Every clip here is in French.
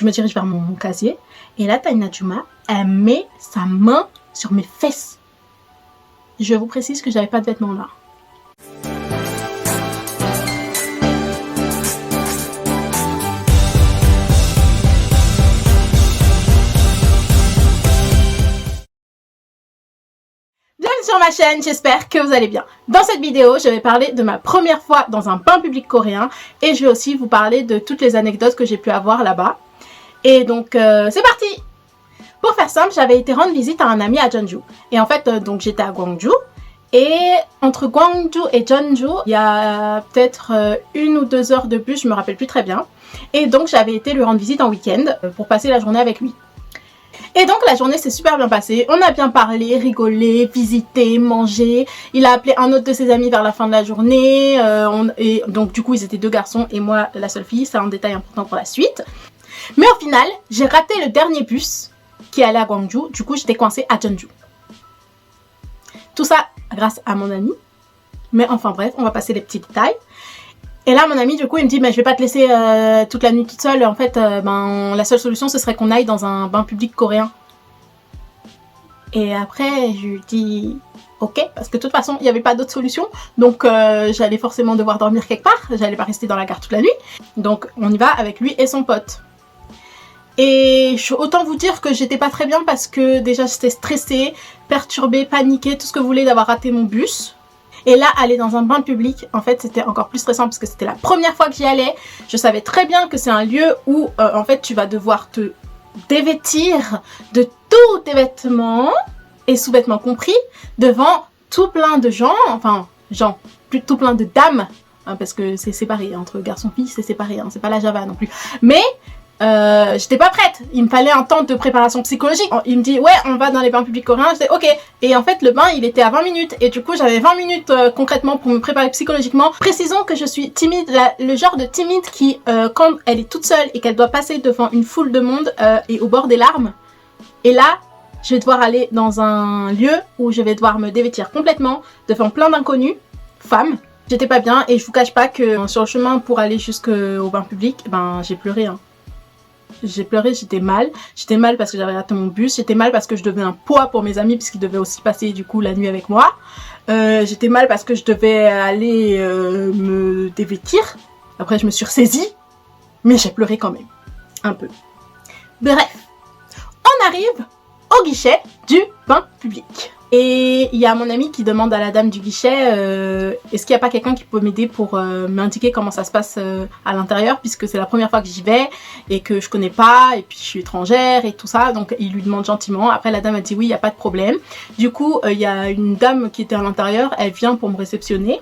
Je me dirige vers mon casier et là, t'as une Najuma, elle met sa main sur mes fesses. Je vous précise que j'avais pas de vêtements là. Bienvenue sur ma chaîne, j'espère que vous allez bien. Dans cette vidéo, je vais parler de ma première fois dans un bain public coréen et je vais aussi vous parler de toutes les anecdotes que j'ai pu avoir là-bas. Et donc, c'est parti! Pour faire simple, j'avais été rendre visite à un ami à Jeonju. Et en fait, donc j'étais à Gwangju. Et entre Gwangju et Jeonju, il y a peut-être 1 ou 2 heures de bus, je me rappelle plus très bien. Et donc j'avais été lui rendre visite en week-end pour passer la journée avec lui. Et donc la journée s'est super bien passée, on a bien parlé, rigolé, visité, mangé. Il a appelé un autre de ses amis vers la fin de la journée. Et donc du coup ils étaient 2 garçons et moi la seule fille, c'est un détail important pour la suite. Mais au final, j'ai raté le dernier bus qui allait à Gwangju, du coup j'étais coincée à Jeonju. Tout ça grâce à mon ami. Mais enfin bref, on va passer les petits détails. Et là mon ami du coup il me dit mais je vais pas te laisser toute la nuit toute seule. En fait la seule solution ce serait qu'on aille dans un bain public coréen. Et après je lui dis ok, parce que de toute façon il n'y avait pas d'autre solution. Donc j'allais forcément devoir dormir quelque part. J'allais pas rester dans la gare toute la nuit. Donc on y va avec lui et son pote. Et autant vous dire que j'étais pas très bien parce que déjà j'étais stressée, perturbée, paniquée, tout ce que vous voulez d'avoir raté mon bus. Et là, aller dans un bain public, en fait, c'était encore plus stressant parce que c'était la première fois que j'y allais. Je savais très bien que c'est un lieu où, en fait, tu vas devoir te dévêtir de tous tes vêtements, et sous-vêtements compris, devant tout plein de gens, enfin, tout plein de dames, hein, parce que c'est séparé, entre garçons et filles, c'est séparé, hein, c'est pas la Java non plus. Mais j'étais pas prête, il me fallait un temps de préparation psychologique. Il me dit ouais on va dans les bains publics coréens, je dis ok. Et en fait le bain il était à 20 minutes et du coup j'avais 20 minutes concrètement pour me préparer psychologiquement. Précisons que je suis timide, le genre de timide qui quand elle est toute seule et qu'elle doit passer devant une foule de monde est au bord des larmes. Et là je vais devoir aller dans un lieu où je vais devoir me dévêtir complètement devant plein d'inconnus, femmes. J'étais pas bien et je vous cache pas que sur le chemin pour aller jusqu'au bain public, j'ai pleuré hein. J'ai pleuré, j'étais mal parce que j'avais raté mon bus, j'étais mal parce que je devenais un poids pour mes amis puisqu'ils devaient aussi passer du coup la nuit avec moi. J'étais mal parce que je devais aller me dévêtir. Après je me suis ressaisie, mais j'ai pleuré quand même, un peu. Bref, on arrive au guichet du bain public. Et il y a mon ami qui demande à la dame du guichet est-ce qu'il n'y a pas quelqu'un qui peut m'aider pour m'indiquer comment ça se passe à l'intérieur puisque c'est la première fois que j'y vais et que je connais pas et puis je suis étrangère et tout ça. Donc il lui demande gentiment. Après la dame a dit oui il n'y a pas de problème. Du coup il y a une dame qui était à l'intérieur, elle vient pour me réceptionner.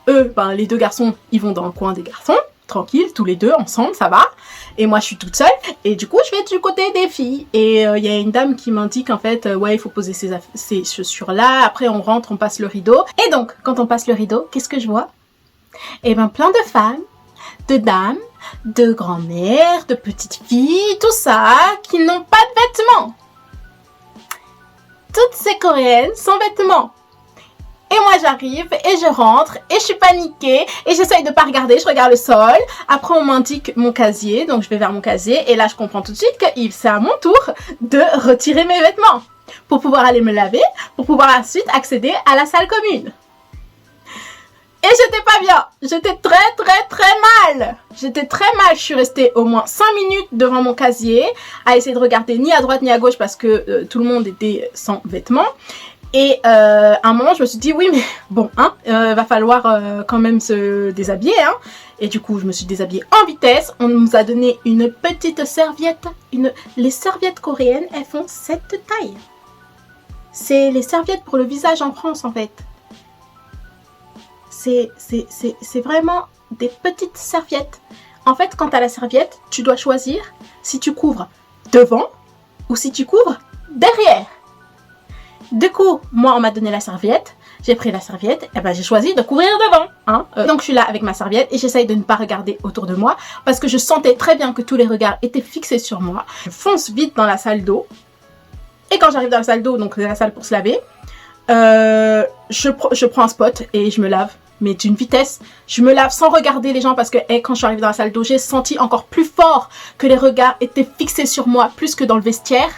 Eux, les 2 garçons ils vont dans le coin des garçons. Tranquille, tous les 2 ensemble, ça va. Et moi je suis toute seule et du coup je vais du côté des filles et il y a une dame qui m'indique en fait ouais il faut poser ses chaussures là, après on rentre, on passe le rideau. Et donc quand on passe le rideau, qu'est-ce que je vois? Et plein de femmes, de dames, de grand-mères, de petites filles, tout ça qui n'ont pas de vêtements. Toutes ces coréennes sans vêtements. Et moi j'arrive et je rentre et je suis paniquée et j'essaye de pas regarder, je regarde le sol. Après on m'indique mon casier, donc je vais vers mon casier et là je comprends tout de suite que c'est à mon tour de retirer mes vêtements pour pouvoir aller me laver, pour pouvoir ensuite accéder à la salle commune. Et j'étais pas bien, j'étais très mal. J'étais très mal, je suis restée au moins 5 minutes devant mon casier à essayer de regarder ni à droite ni à gauche parce que tout le monde était sans vêtements. Et à un moment, je me suis dit, oui, mais bon, hein, va falloir quand même se déshabiller, hein. Et du coup, je me suis déshabillée en vitesse. On nous a donné une petite serviette. Les serviettes coréennes, elles font cette taille. C'est les serviettes pour le visage en France, en fait. C'est vraiment des petites serviettes. En fait, quand tu as la serviette, tu dois choisir si tu couvres devant ou si tu couvres derrière. Du coup, moi on m'a donné la serviette, j'ai pris la serviette, et j'ai choisi de couvrir devant. Hein. Donc je suis là avec ma serviette et j'essaye de ne pas regarder autour de moi parce que je sentais très bien que tous les regards étaient fixés sur moi. Je fonce vite dans la salle d'eau et quand j'arrive dans la salle d'eau, donc c'est la salle pour se laver, je prends un spot et je me lave mais d'une vitesse. Je me lave sans regarder les gens parce que quand je suis arrivée dans la salle d'eau, j'ai senti encore plus fort que les regards étaient fixés sur moi plus que dans le vestiaire.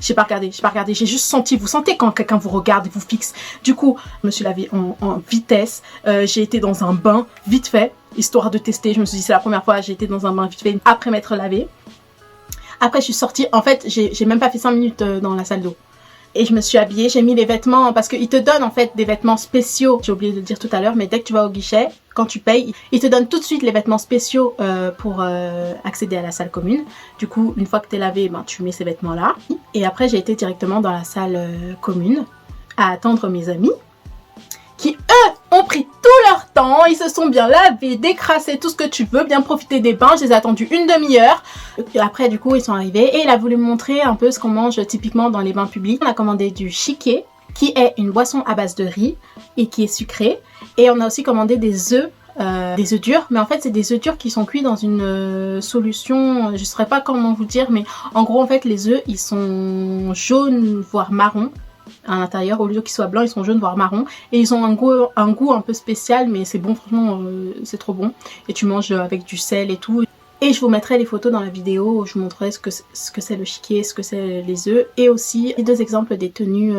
J'ai pas regardé, j'ai juste senti. Vous sentez quand quelqu'un vous regarde et vous fixe. Du coup, je me suis lavée en vitesse. J'ai été dans un bain vite fait, histoire de tester. Je me suis dit c'est la première fois, j'ai été dans un bain vite fait après m'être lavée. Après, je suis sortie. En fait, j'ai même pas fait 5 minutes dans la salle d'eau. Et je me suis habillée, j'ai mis les vêtements, parce qu'ils te donnent en fait des vêtements spéciaux. J'ai oublié de le dire tout à l'heure, mais dès que tu vas au guichet, quand tu payes, ils te donnent tout de suite les vêtements spéciaux pour accéder à la salle commune. Du coup, une fois que tu es lavé, ben, tu mets ces vêtements-là. Et après, j'ai été directement dans la salle commune à attendre mes amis qui, eux, ont pris tout leur temps. Ils se sont bien lavés, décrassés, tout ce que tu veux, bien profiter des bains. Je les ai attendus une demi-heure. Après, du coup, ils sont arrivés et il a voulu me montrer un peu ce qu'on mange typiquement dans les bains publics. On a commandé du chiqué, qui est une boisson à base de riz et qui est sucrée. Et on a aussi commandé des œufs durs, mais en fait c'est des œufs durs qui sont cuits dans une solution, je ne saurais pas comment vous dire, mais en gros en fait les œufs ils sont jaunes voire marron à l'intérieur, au lieu qu'ils soient blancs ils sont jaunes voire marron, et ils ont un goût un peu spécial, mais c'est bon, franchement c'est trop bon, et tu manges avec du sel et tout. Et je vous mettrai les photos dans la vidéo où je vous montrerai ce que c'est le chiqué, ce que c'est les œufs, et aussi les 2 exemples des tenues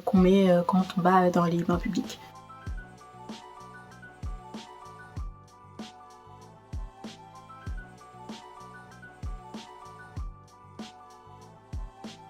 qu'on met quand on va dans les bains publics.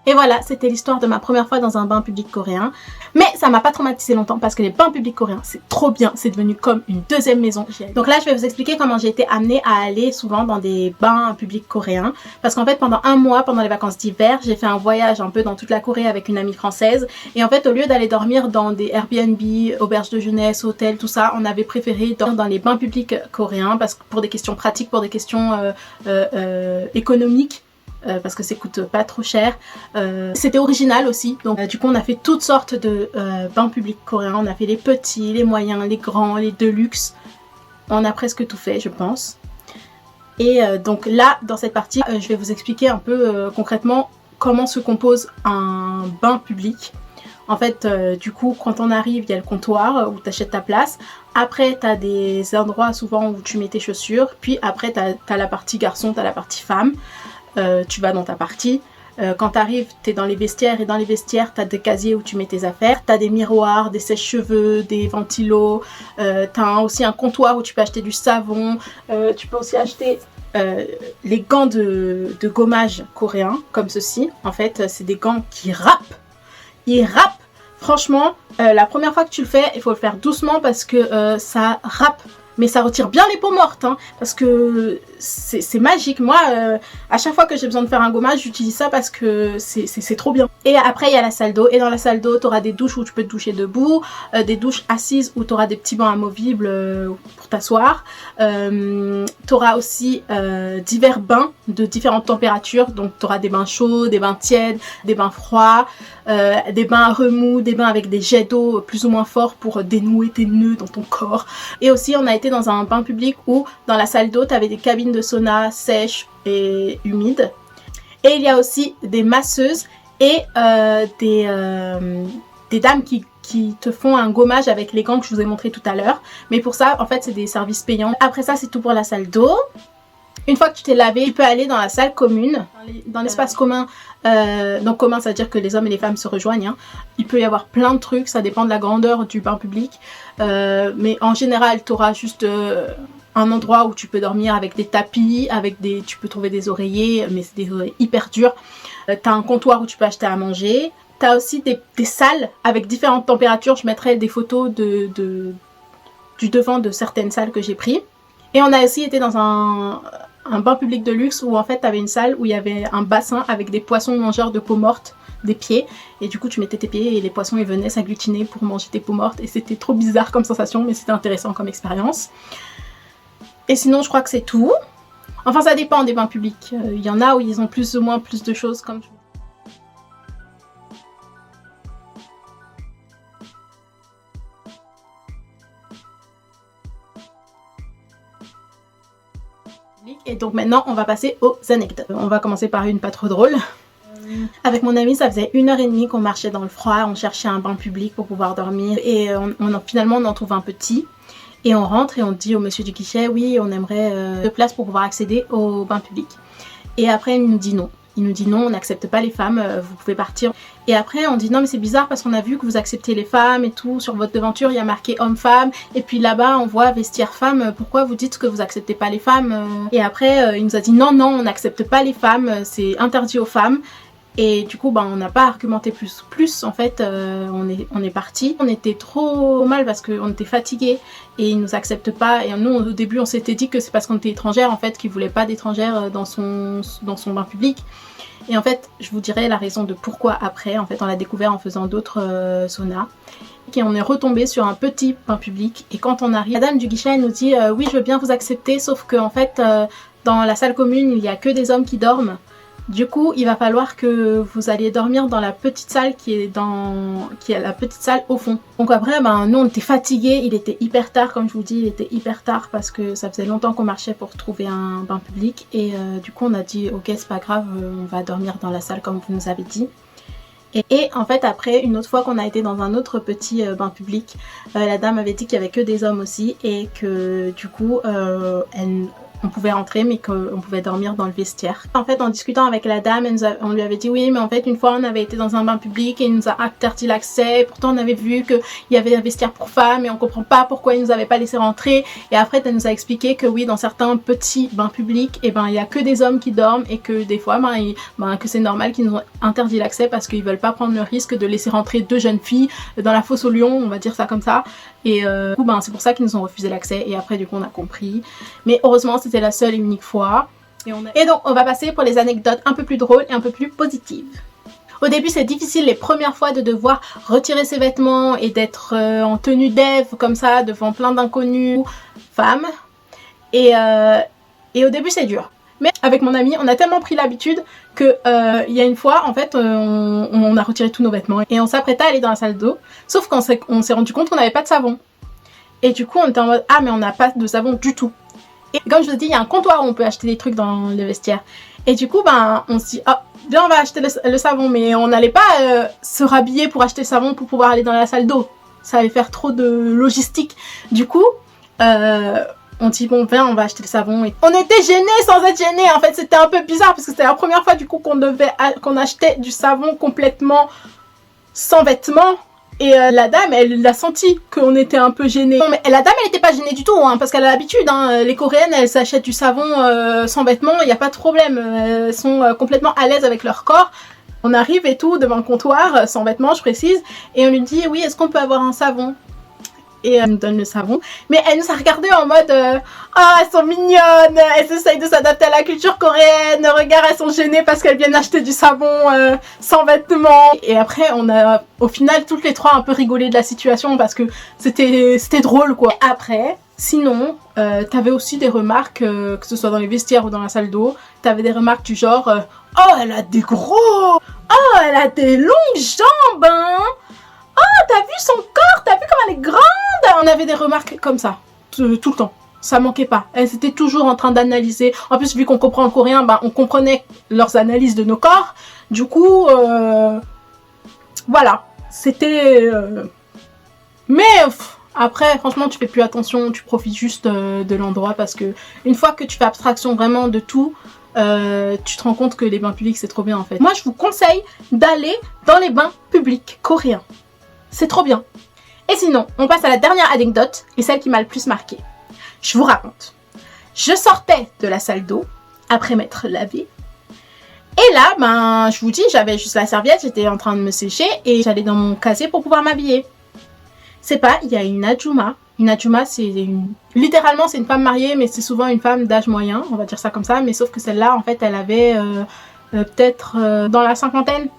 Et voilà, c'était l'histoire de ma première fois dans un bain public coréen. Mais ça m'a pas traumatisé longtemps parce que les bains publics coréens, c'est trop bien. C'est devenu comme une deuxième maison. Donc là, je vais vous expliquer comment j'ai été amenée à aller souvent dans des bains publics coréens. Parce qu'en fait, pendant un mois, pendant les vacances d'hiver, j'ai fait un voyage un peu dans toute la Corée avec une amie française. Et en fait, au lieu d'aller dormir dans des Airbnb, auberges de jeunesse, hôtels, tout ça, on avait préféré dormir dans les bains publics coréens parce que pour des questions pratiques, pour des questions économiques. Parce que ça coûte pas trop cher. C'était original aussi, donc du coup on a fait toutes sortes de bains publics coréens. On a fait les petits, les moyens, les grands, les deluxe. On a presque tout fait, je pense. Et donc là, dans cette partie, je vais vous expliquer un peu concrètement comment se compose un bain public. En fait, du coup, quand on arrive, il y a le comptoir où tu achètes ta place. Après, tu as des endroits souvent où tu mets tes chaussures. Puis après, tu as la partie garçon, tu as la partie femme. Tu vas dans ta partie. Quand tu arrives, tu es dans les vestiaires, et dans les vestiaires, tu as des casiers où tu mets tes affaires. Tu as des miroirs, des sèche-cheveux, des ventilos. Tu as aussi un comptoir où tu peux acheter du savon. Tu peux aussi acheter les gants de gommage coréens, comme ceci. En fait, c'est des gants qui râpent. Ils râpent. Franchement, la première fois que tu le fais, il faut le faire doucement parce que ça râpe. Mais ça retire bien les peaux mortes, hein, parce que c'est magique. Moi, à chaque fois que j'ai besoin de faire un gommage, j'utilise ça parce que c'est trop bien. Et après, il y a la salle d'eau. Et dans la salle d'eau, tu auras des douches où tu peux te doucher debout, des douches assises où tu auras des petits bancs amovibles pour t'asseoir. Tu auras aussi divers bains de différentes températures. Donc, tu auras des bains chauds, des bains tièdes, des bains froids, des bains à remous, des bains avec des jets d'eau plus ou moins forts pour dénouer tes nœuds dans ton corps. Et aussi, on a été dans un bain public où dans la salle d'eau tu avais des cabines de sauna sèches et humides, et il y a aussi des masseuses et des dames qui te font un gommage avec les gants que je vous ai montré tout à l'heure, mais pour ça en fait c'est des services payants. Après ça, c'est tout pour la salle d'eau. Une fois que tu t'es lavé, tu peux aller dans la salle commune, dans l'espace commun. Donc commun, ça veut dire que les hommes et les femmes se rejoignent, hein. Il peut y avoir plein de trucs, ça dépend de la grandeur du bain public. Mais en général, tu auras juste un endroit où tu peux dormir avec des tapis, tu peux trouver des oreillers, mais c'est des oreillers hyper durs. Tu as un comptoir où tu peux acheter à manger. Tu as aussi des salles avec différentes températures. Je mettrai des photos du devant de certaines salles que j'ai pris. Et on a aussi été dans un bain public de luxe où en fait tu avais une salle où il y avait un bassin avec des poissons mangeurs de peau morte, des pieds, et du coup tu mettais tes pieds et les poissons ils venaient s'agglutiner pour manger tes peaux mortes, et c'était trop bizarre comme sensation, mais c'était intéressant comme expérience. Et sinon je crois que c'est tout. Enfin ça dépend des bains publics, il y en a où ils ont plus ou moins plus de choses comme... Et donc maintenant on va passer aux anecdotes. On va commencer par une pas trop drôle. Avec mon ami, ça faisait 1h30 qu'on marchait dans le froid, on cherchait un bain public pour pouvoir dormir, et finalement on en trouve un petit. Et on rentre et on dit au monsieur du guichet, oui, on aimerait 2 places pour pouvoir accéder au bain public. Et après, il nous dit non. Il nous dit non, on n'accepte pas les femmes, vous pouvez partir. Et après, on dit non, mais c'est bizarre parce qu'on a vu que vous acceptez les femmes et tout. Sur votre devanture, il y a marqué homme-femme. Et puis là-bas, on voit vestiaire femme. Pourquoi vous dites que vous acceptez pas les femmes? Et après, il nous a dit non, non, on n'accepte pas les femmes, c'est interdit aux femmes. Et du coup, on n'a pas argumenté plus en fait, on est parti. On était trop mal parce qu'on était fatigués et ils nous acceptent pas. Et nous, au début, on s'était dit que c'est parce qu'on était étrangères en fait, qu'ils voulaient pas d'étrangères dans son bain public. Et en fait, je vous dirai la raison de pourquoi après. En fait, on l'a découvert en faisant d'autres saunas. Et on est retombé sur un petit bain public. Et quand on arrive, la dame du guichet elle nous dit oui, je veux bien vous accepter, sauf que en fait, dans la salle commune, il y a que des hommes qui dorment. Du coup, il va falloir que vous alliez dormir dans la petite salle qui est la petite salle au fond. Donc après, nous on était fatigués, il était hyper tard, comme je vous dis, il était hyper tard parce que ça faisait longtemps qu'on marchait pour trouver un bain public. Et du coup, on a dit ok, c'est pas grave, on va dormir dans la salle comme vous nous avez dit. Et en fait, après, une autre fois qu'on a été dans un autre petit bain public, la dame avait dit qu'il y avait que des hommes aussi et que du coup, on pouvait rentrer mais qu'on pouvait dormir dans le vestiaire. En fait, en discutant avec la dame, on lui avait dit oui, mais en fait une fois on avait été dans un bain public et il nous a interdit l'accès. Pourtant on avait vu qu'il y avait un vestiaire pour femmes et on comprend pas pourquoi il nous avait pas laissé rentrer. Et après elle nous a expliqué que oui, dans certains petits bains publics, il y a que des hommes qui dorment et que des fois que c'est normal qu'ils nous ont interdit l'accès parce qu'ils veulent pas prendre le risque de laisser rentrer 2 jeunes filles dans la fosse au lion, on va dire ça comme ça. Et du coup, c'est pour ça qu'ils nous ont refusé l'accès. Et après du coup on a compris. Mais heureusement c'était la seule et unique fois. Et donc on va passer pour les anecdotes un peu plus drôles et un peu plus positives. Au début c'est difficile les premières fois de devoir retirer ses vêtements et d'être en tenue d'Ève comme ça devant plein d'inconnus femmes. Et au début c'est dur. Mais avec mon ami on a tellement pris l'habitude que il y a une fois en fait on a retiré tous nos vêtements et on s'apprêtait à aller dans la salle d'eau. Sauf qu'on s'est rendu compte qu'on n'avait pas de savon. Et du coup on était en mode ah mais on n'a pas de savon du tout. Et comme je vous dis, il y a un comptoir où on peut acheter des trucs dans le vestiaire. Et du coup, on se dit, oh, bien on va acheter le savon. Mais on n'allait pas se rhabiller pour acheter le savon pour pouvoir aller dans la salle d'eau. Ça allait faire trop de logistique. Du coup, on dit, bon, viens, on va acheter le savon. Et on était gênés sans être gênés. En fait, c'était un peu bizarre parce que c'était la première fois du coup qu'on achetait du savon complètement sans vêtements. Et la dame, elle a senti qu'on était un peu gênés. Non, mais la dame, elle était pas gênée du tout, parce qu'elle a l'habitude. Les Coréennes, elles s'achètent du savon sans vêtements, il n'y a pas de problème. Elles sont complètement à l'aise avec leur corps. On arrive et tout devant le comptoir, sans vêtements, je précise, et on lui dit oui, est-ce qu'on peut avoir un savon? Et elle nous donne le savon. Mais elle nous a regardé en mode ah, elles sont mignonnes, elles essayent de s'adapter à la culture coréenne. Regarde, elles sont gênées parce qu'elles viennent acheter du savon sans vêtements. Et après, on a au final toutes les trois un peu rigolé de la situation parce que c'était drôle quoi. Après, sinon, t'avais aussi des remarques, que ce soit dans les vestiaires ou dans la salle d'eau, t'avais des remarques du genre oh, elle a des gros, oh, elle a des longues jambes, hein. Oh, t'as vu son corps, t'as vu comme elle est grande. On avait des remarques comme ça, tout le temps. Ça manquait pas. Elles étaient toujours en train d'analyser. En plus, vu qu'on comprend le coréen, on comprenait leurs analyses de nos corps. Du coup, voilà. C'était... Mais après, franchement, tu fais plus attention. Tu profites juste de l'endroit parce que une fois que tu fais abstraction vraiment de tout, tu te rends compte que les bains publics, c'est trop bien en fait. Moi, je vous conseille d'aller dans les bains publics coréens. C'est trop bien. Et sinon, on passe à la dernière anecdote et celle qui m'a le plus marquée. Je vous raconte. Je sortais de la salle d'eau après m'être lavée. Et là, je vous dis, j'avais juste la serviette, j'étais en train de me sécher et j'allais dans mon casier pour pouvoir m'habiller. C'est pas, il y a une ajuma. Une ajuma, littéralement, c'est une femme mariée, mais c'est souvent une femme d'âge moyen, on va dire ça comme ça. Mais sauf que celle-là, en fait, elle avait peut-être dans la cinquantaine.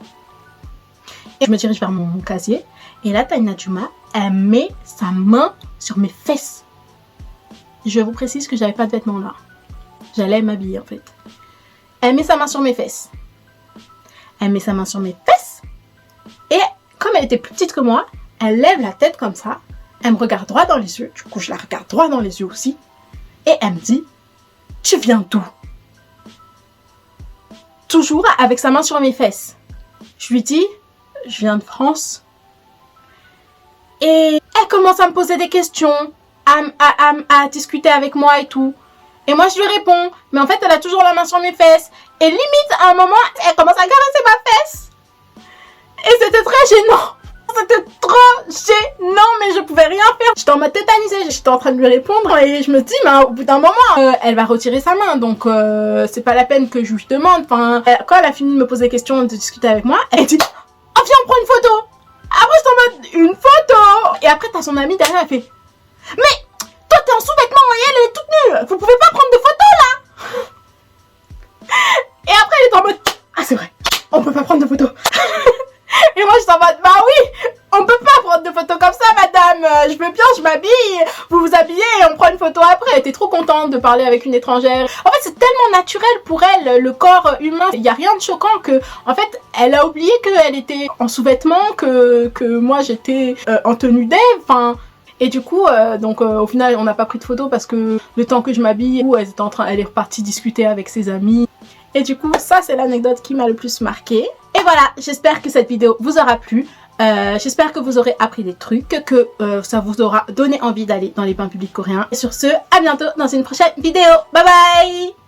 Et je me dirige vers mon casier. Et là, t'as une ajuma, elle met sa main sur mes fesses. Je vous précise que j'avais pas de vêtements là. J'allais m'habiller en fait. Elle met sa main sur mes fesses. Elle met sa main sur mes fesses. Et comme elle était plus petite que moi, elle lève la tête comme ça. Elle me regarde droit dans les yeux. Du coup, je la regarde droit dans les yeux aussi. Et elle me dit, tu viens d'où? Toujours avec sa main sur mes fesses. Je lui dis, je viens de France. Et elle commence à me poser des questions, à discuter avec moi et tout. Et moi, je lui réponds. Mais en fait, elle a toujours la main sur mes fesses. Et limite, à un moment, elle commence à caresser ma fesse. Et c'était très gênant. C'était trop gênant, mais je pouvais rien faire. J'étais en mode tétanisée, j'étais en train de lui répondre et je me dis, mais au bout d'un moment, elle va retirer sa main, donc c'est pas la peine que je lui demande. Enfin, quand elle a fini de me poser des questions, de discuter avec moi, elle dit, oh viens, on prend une photo. Après, j'étais en mode, une photo. Et après, t'as son amie derrière, elle fait, mais toi, t'es en sous-vêtements et elle est toute nue. Vous pouvez pas prendre de photos là. Et après, elle est en mode, ah c'est vrai, on peut pas prendre de photos. Et moi, je suis en mode, bah oui, on peut pas prendre de photos comme ça, madame. Je veux bien, je m'habille, vous vous habillez et on prend une photo après. Elle était trop contente de parler avec une étrangère. En fait, c'est tellement naturel pour elle, le corps humain. Il y a rien de choquant que, en fait, elle a oublié qu'elle était en sous-vêtements, que moi, j'étais en tenue d'Ève. Enfin, et du coup, au final, on n'a pas pris de photos parce que le temps que je m'habille, elle est repartie discuter avec ses amis. Et du coup, ça, c'est l'anecdote qui m'a le plus marquée. Et voilà, j'espère que cette vidéo vous aura plu. J'espère que vous aurez appris des trucs, que ça vous aura donné envie d'aller dans les bains publics coréens. Et sur ce, à bientôt dans une prochaine vidéo. Bye bye!